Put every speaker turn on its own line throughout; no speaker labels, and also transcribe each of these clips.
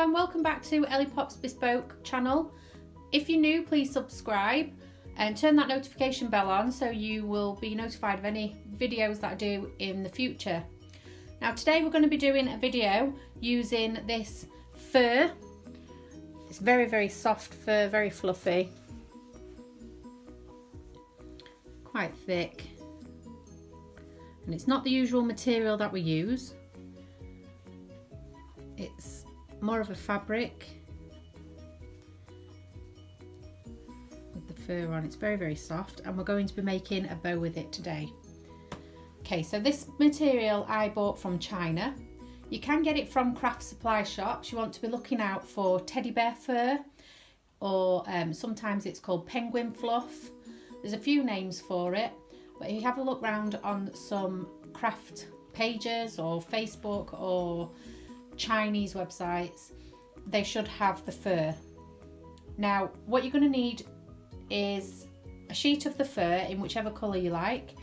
everyone, welcome back to Ellie Pop's Bespoke channel. If you're new, please subscribe and turn that notification bell on so you will be notified of any videos that I do in the future. Now today we're going to be doing a video using this fur. It's very soft fur, very fluffy, quite thick, and it's not the usual material that we use. It's more of a fabric with the fur on. It's very soft, and we're going to be making a bow with it today. Okay, so this material I bought from China. You can get it from craft supply shops. You want to be looking out for teddy bear fur, or sometimes it's called penguin fluff. There's a few names for it, but if you have a look round on some craft pages or Facebook or Chinese websites, they should have the fur. Now what you're going to need is a sheet of the fur in whichever colour you like.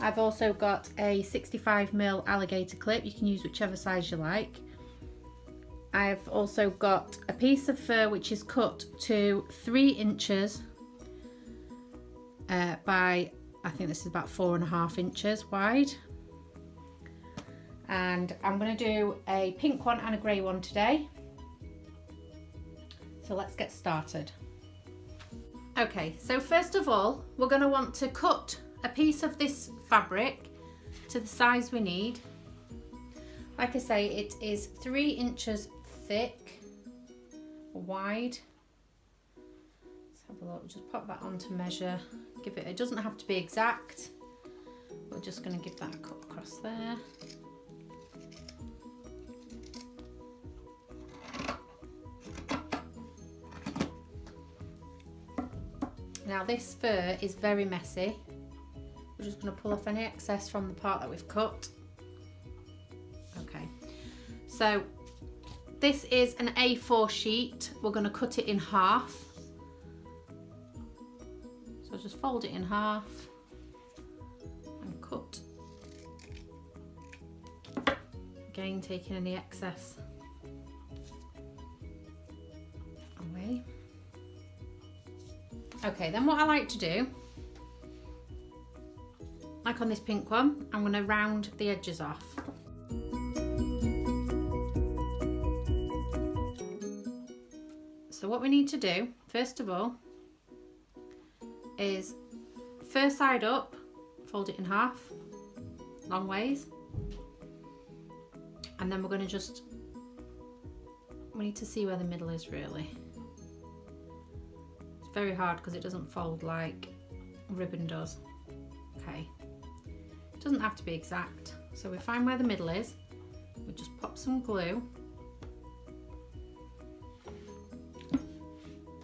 I've also got a 65mm alligator clip. You can use whichever size you like. I've also got a piece of fur which is cut to 3 inches by, I think this is about 4.5 inches wide. And I'm going to do a pink one and a grey one today. So let's get started. Okay, so first of all, we're going to want to cut a piece of this fabric to the size we need. Like I say, it is 3 inches thick, wide. Let's have a look, just pop that on to measure. It doesn't have to be exact. We're just going to give that a cut across there. Now this fur is very messy. We're just going to pull off any excess from the part that we've cut. Okay, so this is an A4 sheet. We're going to cut it in half. So just fold it in half and cut. Again, taking any excess away. Okay, then what I like to do, like on this pink one, I'm going to round the edges off. So what we need to do, first of all, is fur side up, fold it in half, long ways, and then we're going to we need to see where the middle is really. It's very hard because it doesn't fold like ribbon does. Okay, it doesn't have to be exact, so we find where the middle is, we just pop some glue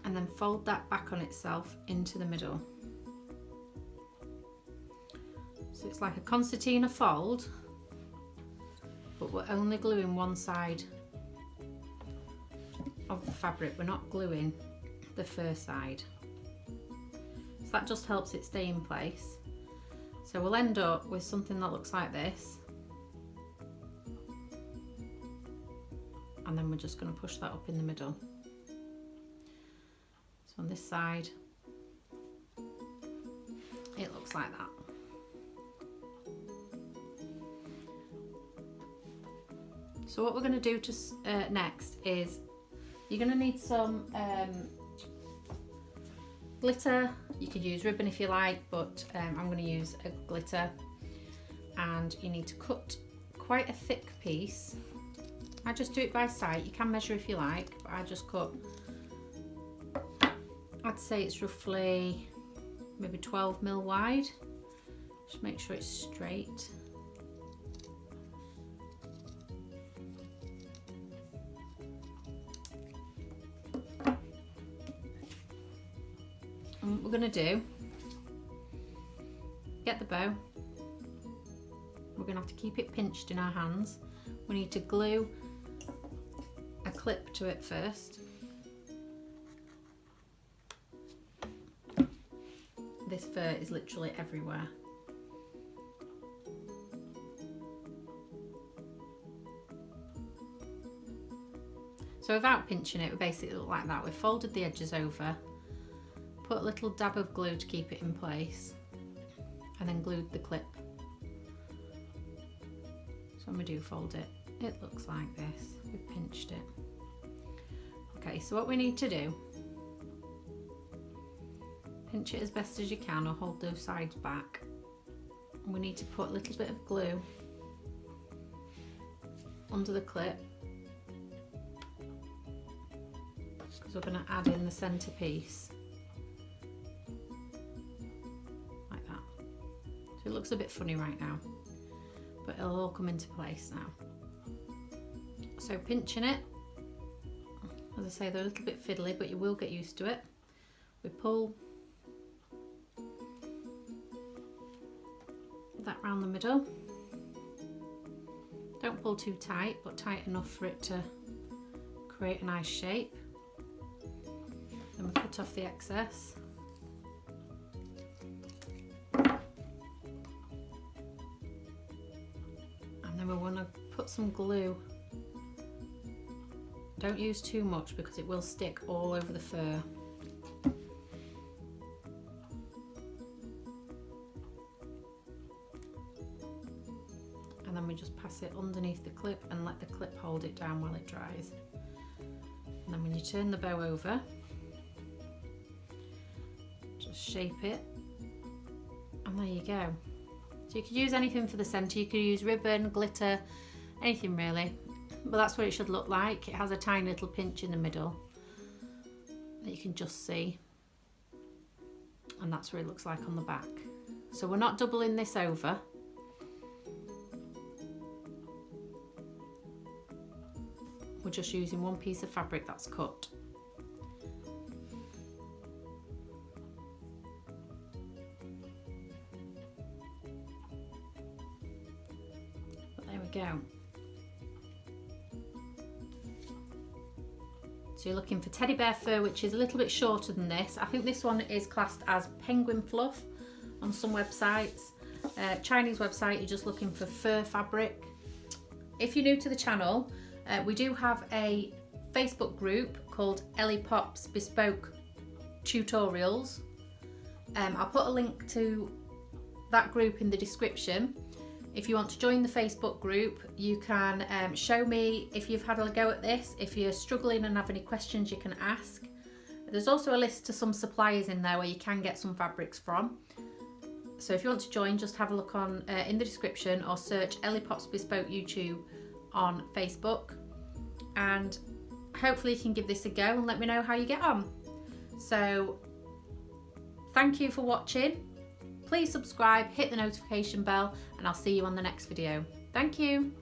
and then fold that back on itself into the middle. So it's like a concertina fold, but we're only gluing one side of the fabric, we're not gluing the fur side. So that just helps it stay in place. So we'll end up with something that looks like this, and then we're just going to push that up in the middle. So on this side it looks like that. So what we're going to do next is you're going to need some glitter. You could use ribbon if you like, but I'm going to use a glitter. And you need to cut quite a thick piece. I just do it by sight. You can measure if you like, but I just cut, I'd say it's roughly maybe 12mm wide. Just make sure it's straight. And what we're going to do, get the bow. We're going to have to keep it pinched in our hands. We need to glue a clip to it first. This fur is literally everywhere. So without pinching it, we basically look like that. We've folded the edges over, put a little dab of glue to keep it in place, and then glued the clip. So when we do fold it, it looks like this. We've pinched it. Okay, so what we need to do, pinch it as best as you can or hold those sides back. We need to put a little bit of glue under the clip, because we're going to add in the centre piece like that. So it looks a bit funny right now, but it'll all come into place now. So pinching it, as I say, they're a little bit fiddly, but you will get used to it. We pull that round the middle. Don't pull too tight, but tight enough for it to create a nice shape. Then we cut off the excess. And then we want to put some glue. Don't use too much because it will stick all over the fur. And then we just pass it underneath the clip and let the clip hold it down while it dries. And then when you turn the bow over, just shape it, and there you go. So you could use anything for the centre. You could use ribbon, glitter, anything really, but that's what it should look like. It has a tiny little pinch in the middle that you can just see, and that's what it looks like on the back. So we're not doubling this over. We're just using one piece of fabric that's cut. But there we go. So you're looking for teddy bear fur, which is a little bit shorter than this. I think this one is classed as penguin fluff on some websites. Chinese website, you're just looking for fur fabric. If you're new to the channel, we do have a Facebook group called Ellie Pop's Bespoke Tutorials. I'll put a link to that group in the description. If you want to join the Facebook group, you can show me if you've had a go at this. If you're struggling and have any questions, you can ask. There's also a list to some suppliers in there where you can get some fabrics from. So if you want to join, just have a look on in the description, or search Ellie Pop's Bespoke YouTube on Facebook, and hopefully you can give this a go and let me know how you get on. So thank you for watching. Please subscribe, hit the notification bell, and I'll see you on the next video. Thank you.